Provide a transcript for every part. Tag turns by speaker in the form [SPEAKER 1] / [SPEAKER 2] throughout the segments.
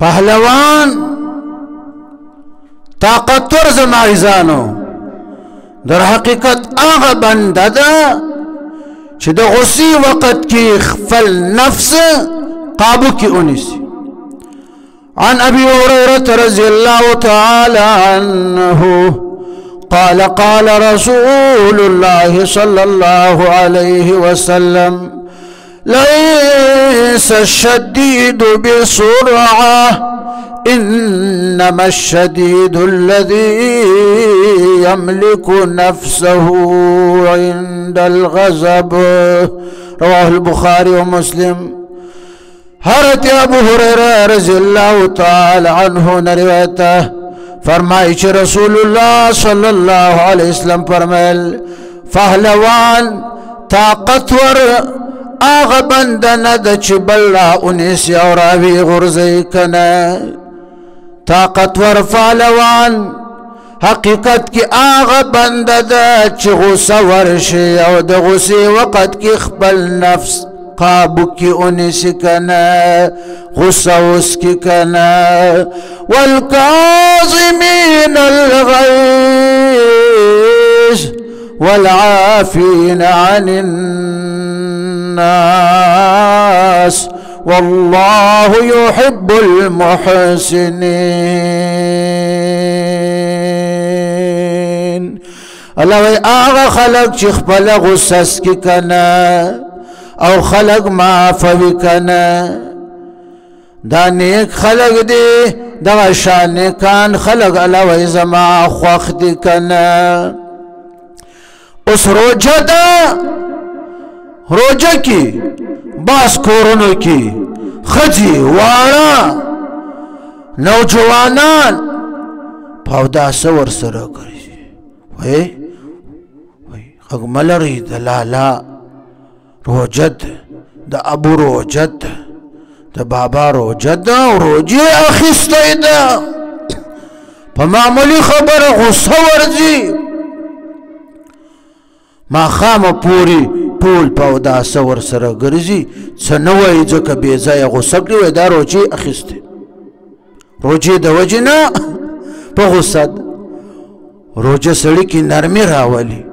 [SPEAKER 1] پهلوان طاقتور زما عزیزانو در حقیقت هغه بنده ده چې د غصې وقت کې خپل نفس قابو کې ونیسي. عن أبي هريرة رضي الله تعالى عنه قال قال رسول الله صلى الله عليه وسلم ليس الشديد بسرعة إنما الشديد الذي يملك نفسه عند الغضب. رواه البخاري ومسلم. حضرت ابو هريرة رضی اللہ تعالی عنہ نے روایت فرمائی کہ رسول اللہ صلی اللہ علیہ وسلم فرمائل پہلوان طاقتور آغا بندن دا چی بلا انیسی اور آوی غرزی کنا. طاقتور پہلوان حقیقت کی آغا بند دا چی غصہ ورشی او دا غصی وقت کی خپل نفس قابو کی انیسی کنا غصہ اس کی کنا. والکاظمین الغیظ والعافین عن الناس والله يحب المحسنين. الله وی آغا خلق چی خپل غصص کی کنا او خلق معافوی کنا دا نیک خلق دی دا شانکان خلق الله وی زما خوخ دی کنا. اس روجہ دا روجہ کی باس کورنو کی خجی وارا نوجوانان پاودا سور سرا کری وی اگملری دلالا روجد دا ابو روجد دا بابا روجد دا روجی اخسته دا پا معمولی خبر غصه ورزی ما خام پوری پول پاودا سور سره ګرځي څه نه وایي ځکه بې ځایه غوسه کړي وایي دا روجې اخیستې روجې د وجې نه په غوسه ده. روجه سړي کې نرمي راولي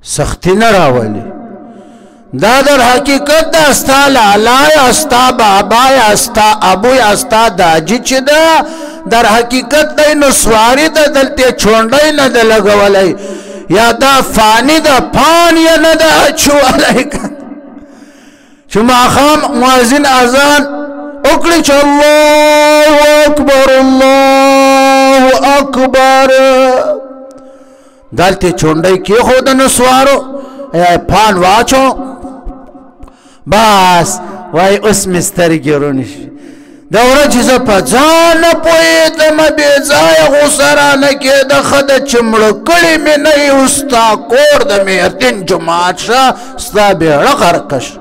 [SPEAKER 1] سختي نه راولي. دا در حقیقت دا ستا لالا یا ستا بابا یا ستا ابو یا ستا داجی چې ده در حقیقت دی نسواري ده دلته چونډی نه ده لګولی یا دا فانی دا پان یا نه ده اچولی چې ماښام مؤذن اذان وکړي چې الله اکبر الله اکبر دلته چونډی کېښوده نسوارو یا پان واچو بس وای اوس مې سترګې روڼې شوې. دا ورځې زه په ځان نه پوهېدم بې ځایه غوسه رانه کېده ښه ده چې مړه کړې مې نه یې اوس ستا کور د مهردین جومات شه ستا بیړه غرقه شه.